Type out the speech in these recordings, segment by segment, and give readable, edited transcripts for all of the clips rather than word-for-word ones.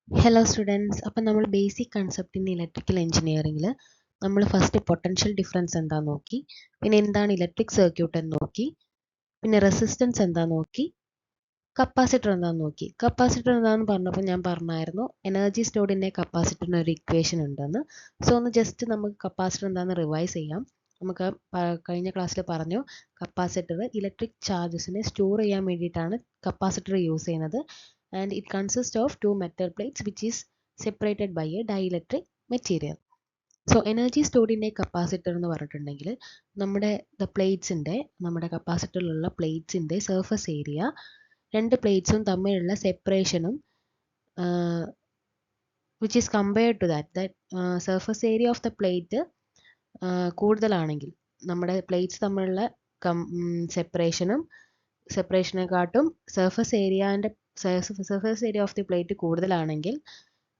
Hello students, അപ്പോൾ നമ്മൾ basic concept in electrical എഞ്ചിനീയറിംഗിൽ നമ്മൾ ഫസ്റ്റ് പൊട്ടൻഷ്യൽ ഡിഫറൻസ് എന്താന്ന് നോക്കി, പിന്നെ എന്താണ് ഇലക്ട്രിക് സർക്യൂട്ട് എന്ന് നോക്കി, പിന്നെ റെസിസ്റ്റൻസ് എന്താന്ന് നോക്കി, കപ്പാസിറ്റർ എന്താന്ന് നോക്കി. കപ്പാസിറ്റർ എന്താണെന്ന് പറഞ്ഞപ്പോൾ ഞാൻ പറഞ്ഞായിരുന്നു എനർജി സ്റ്റോർഡ് ഇൻ എ കപ്പാസിറ്ററിന് ഒരു ഇക്വേഷൻ ഉണ്ടെന്ന്. സോ ഒന്ന് ജസ്റ്റ് നമുക്ക് കപ്പാസിറ്റർ എന്താണെന്ന് റിവൈസ് ചെയ്യാം. നമുക്ക് കഴിഞ്ഞ ക്ലാസ്സിൽ പറഞ്ഞു കപ്പാസിറ്റർ ഇലക്ട്രിക് ചാർജസിനെ സ്റ്റോർ ചെയ്യാൻ വേണ്ടിയിട്ടാണ് കപ്പാസിറ്റർ യൂസ് ചെയ്യുന്നത്. And it consists of two metal plates which is separated by a dielectric material. So energy stored in a capacitor എന്ന് പറഞ്ഞിട്ടുണ്ടെങ്കിൽ നമ്മുടെ കപ്പാസിറ്ററിലുള്ള പ്ലേറ്റ്സിൻ്റെ സർഫസ് ഏരിയ രണ്ട് പ്ലേറ്റ്സും തമ്മിലുള്ള സെപ്പറേഷനും which is compared to that surface area of the plate കൂടുതലാണെങ്കിൽ നമ്മുടെ plates തമ്മിലുള്ള സെപ്പറേഷനെക്കാട്ടും surface area of the plate കൂടുതലാണെങ്കിൽ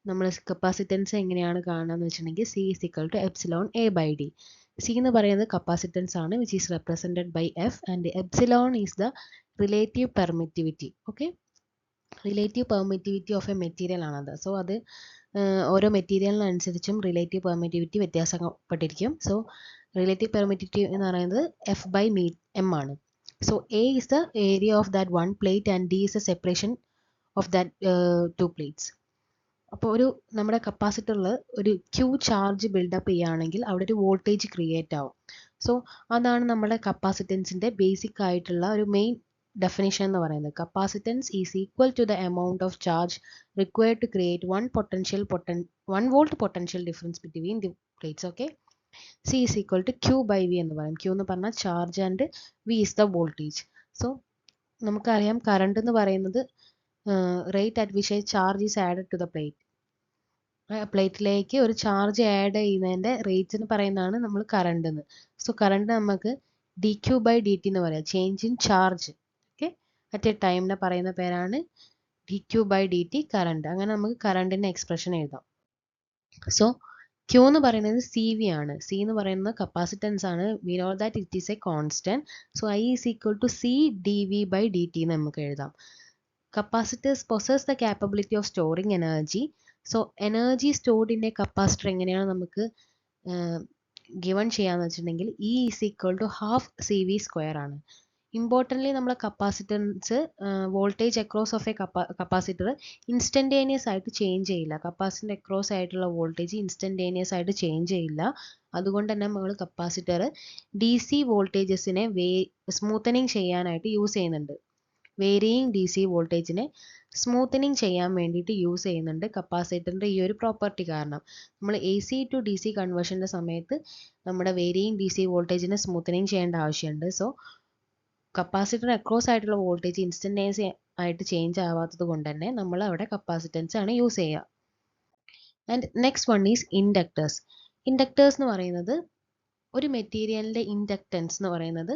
നമ്മൾ കപ്പാസിറ്റൻസ് എങ്ങനെയാണ് കാണുകയെന്ന് വെച്ചിട്ടുണ്ടെങ്കിൽ C is equal to epsilon A by D. C എന്ന് പറയുന്നത് കപ്പാസിറ്റൻസ് ആണ് which is represented by F and epsilon is the relative permittivity. Okay, relative permittivity of a material ആണത്. So അത് ഓരോ മെറ്റീരിയലിനനുസരിച്ചും റിലേറ്റീവ് പെർമിറ്റിവിറ്റി വ്യത്യാസപ്പെട്ടിരിക്കും. സോ റിലേറ്റീവ് പെർമിറ്റിവിറ്റി എന്ന് പറയുന്നത് എഫ് ബൈ എം ആണ്. So A is the area of that one plate and D is the separation of that two plates. അപ്പോൾ നമ്മുടെ കപ്പാസിറ്ററിൽ ഒരു ക്യൂ ചാർജ് ബിൽഡപ്പ് ചെയ്യുകയാണെങ്കിൽ അവിടെ ഒരു വോൾട്ടേജ് ക്രിയേറ്റ് ആവും. സോ അതാണ് നമ്മുടെ കപ്പാസിറ്റൻസിൻ്റെ ബേസിക് ആയിട്ടുള്ള ഒരു മെയിൻ ഡെഫിനിഷൻ എന്ന് പറയുന്നത്. Capacitance is equal to the amount of charge required to create 1 volt potential difference between the plates. Okay, C is equal to Q by V എന്ന് പറയും. Q എന്ന് പറഞ്ഞാൽ charge and V is the voltage. So നമുക്കറിയാം current എന്ന് പറയുന്നത് rate at which a charge is added to the plate. പ്ലേറ്റിലേക്ക് ഒരു charge add ചെയ്യുന്നതിൻ്റെ റേറ്റിന് പറയുന്നതാണ് നമ്മൾ കറണ്ട് എന്ന്. സോ കറണ്ട് നമുക്ക് D Q by D T എന്ന് പറയാം, change in charge. Okay, at a ടൈമിനെ പറയുന്ന പേരാണ് D Q by D T current. അങ്ങനെ നമുക്ക് കറണ്ടിൻ്റെ എക്സ്പ്രഷൻ എഴുതാം. സോ Q എന്ന് പറയുന്നത് സി വി ആണ്. സി എന്ന് പറയുന്നത് കപ്പാസിറ്റൻസ് ആണ്. We know that it is a constant. So I is equal to C D V by D T എന്ന് നമുക്ക് എഴുതാം. Capacitors possess the capability of storing energy. So energy stored in a capacitor എങ്ങനെയാണ് നമുക്ക് given ചെയ്യാന്ന് വെച്ചിട്ടുണ്ടെങ്കിൽ E is equal to half C V square ആണ്. Importantly നമ്മളെ capacitance voltage across of a capacitor instantaneous ആയിട്ട് ചേഞ്ച് ചെയ്യില്ല. Capacitor across ആയിട്ടുള്ള voltage instantaneous ആയിട്ട് ചേഞ്ച് ചെയ്യില്ല. അതുകൊണ്ട് തന്നെ നമ്മൾ കപ്പാസിറ്റർ ഡി സി വോൾട്ടേജസിനെ സ്മൂത്തനിങ് ചെയ്യാനായിട്ട് യൂസ് ചെയ്യുന്നുണ്ട്. വേരിയിങ് ഡി സി വോൾട്ടേജിനെ സ്മൂത്തനിങ് ചെയ്യാൻ വേണ്ടിയിട്ട് യൂസ് ചെയ്യുന്നുണ്ട് കപ്പാസിറ്ററിൻ്റെ ഈ ഒരു പ്രോപ്പർട്ടി കാരണം. നമ്മൾ A C to D C കൺവേർഷൻ്റെ സമയത്ത് നമ്മുടെ വേരിയിങ് ഡി സി വോൾട്ടേജിനെ സ്മൂത്തനിങ് ചെയ്യേണ്ട ആവശ്യമുണ്ട്. സോ കപ്പാസിറ്റർ അക്രോസ് ആയിട്ടുള്ള വോൾട്ടേജ് ഇൻസ്റ്റൻറ്റേനിയസ് ആയിട്ട് ചേഞ്ച് ആവാത്തത് കൊണ്ട് തന്നെ നമ്മൾ അവിടെ കപ്പാസിറ്റൻസ് ആണ് യൂസ് ചെയ്യുക. And next one is inductors. Inductors എന്ന് പറയുന്നത് ഒരു മെറ്റീരിയലിൻ്റെ ഇൻഡക്റ്റൻസ് എന്ന് പറയുന്നത്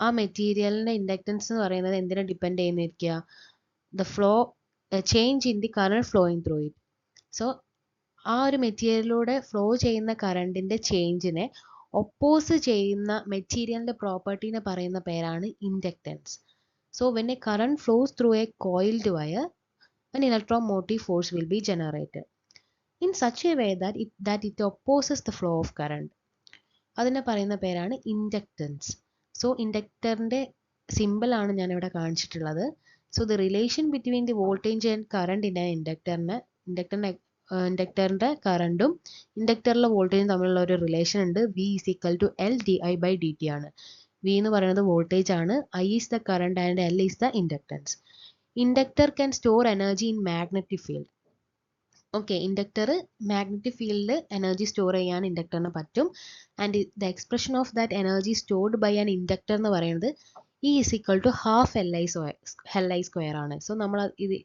ആ മെറ്റീരിയലിൻ്റെ ഇൻഡക്റ്റൻസ് എന്ന് പറയുന്നത് എന്തിനെ ഡിപ്പെൻഡ് ചെയ്യുന്നിരിക്കുക, the flow change in the current flowing through it. So ആ ഒരു മെറ്റീരിയലിലൂടെ ഫ്ലോ ചെയ്യുന്ന കറണ്ടിൻ്റെ ചേഞ്ചിനെ ഒപ്പോസ് ചെയ്യുന്ന മെറ്റീരിയലിൻ്റെ പ്രോപ്പർട്ടീനെ പറയുന്ന പേരാണ് inductance. So when a current flows through a coiled wire an electromotive force will be generated in such a way that it opposes the flow of current. അതിനെ പറയുന്ന പേരാണ് ഇൻഡക്റ്റൻസ്. സോ ഇൻഡക്ടറിൻ്റെ സിമ്പിളാണ് ഞാനിവിടെ കാണിച്ചിട്ടുള്ളത്. So the relation between the voltage and current in ഇൻഡക്ടറിൻ്റെ കറണ്ടും ഇൻഡക്ടറിലെ വോൾട്ടേജും തമ്മിലുള്ള ഒരു റിലേഷൻ ഉണ്ട്. V is equal to L D I by D T ആണ്. വി എന്ന് പറയുന്നത് വോൾട്ടേജ് ആണ്, I is the current and L is the inductance. Inductor can store energy in magnetic field. Okay, inductor magnetic ഫീൽഡിൽ energy store ചെയ്യാൻ ഇൻഡക്ടറിന് പറ്റും. And the expression of that energy stored by an inductor എന്ന് പറയുന്നത് E is equal to half L I square ആണ്. So നമ്മൾ ഇത്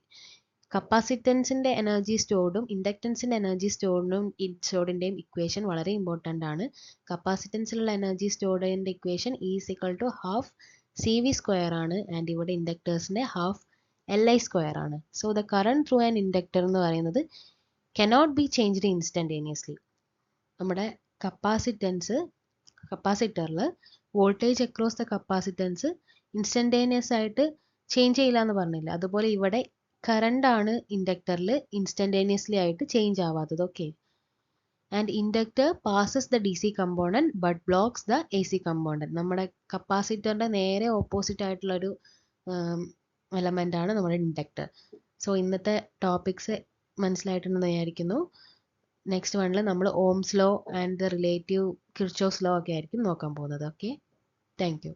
കപ്പാസിറ്റൻസിൻ്റെ എനർജി സ്റ്റോർഡും ഇൻഡക്റ്റൻസിൻ്റെ എനർജി സ്റ്റോർഡിൻ്റെയും ഇക്വേഷൻ വളരെ ഇമ്പോർട്ടൻ്റ് ആണ്. കപ്പാസിറ്റൻസിലുള്ള എനർജി സ്റ്റോർഡിൻ്റെ equation E is equal to half C V square ആണ്. ആൻഡ് ഇവിടെ ഇൻഡക്ടേഴ്സിൻ്റെ ഹാഫ് എൽ ഐ സ്ക്വയർ ആണ്. So the current through an inductor എന്ന് പറയുന്നത് cannot be changed instantaneously. നമ്മുടെ കപ്പാസിറ്ററിൽ voltage across the capacitance instantaneous ആയിട്ട് ചേഞ്ച് ചെയ്യില്ല എന്ന് പറഞ്ഞില്ല. അതുപോലെ ഇവിടെ കറണ്ട് ആണ് ഇൻഡക്ടറിൽ ഇൻസ്റ്റന്റേനിയസ്ലി ആയിട്ട് ചേഞ്ച് ആവാത്തത്. Okay. And inductor passes the DC component but blocks the AC component. നമ്മുടെ കപ്പാസിറ്ററിൻ്റെ നേരെ ഓപ്പോസിറ്റ് ആയിട്ടുള്ളൊരു എലമെൻ്റ് ആണ് നമ്മുടെ ഇൻഡക്ടർ. സോ ഇന്നത്തെ ടോപ്പിക്സ് മനസ്സിലായിട്ടുണ്ടെന്ന് വിചാരിക്കുന്നു. നെക്സ്റ്റ് വണ്ണിൽ നമ്മൾ ohm's law and the relative Kirchhoff's law ഒക്കെ ആയിരിക്കും നോക്കാൻ പോകുന്നത്. Okay, thank U.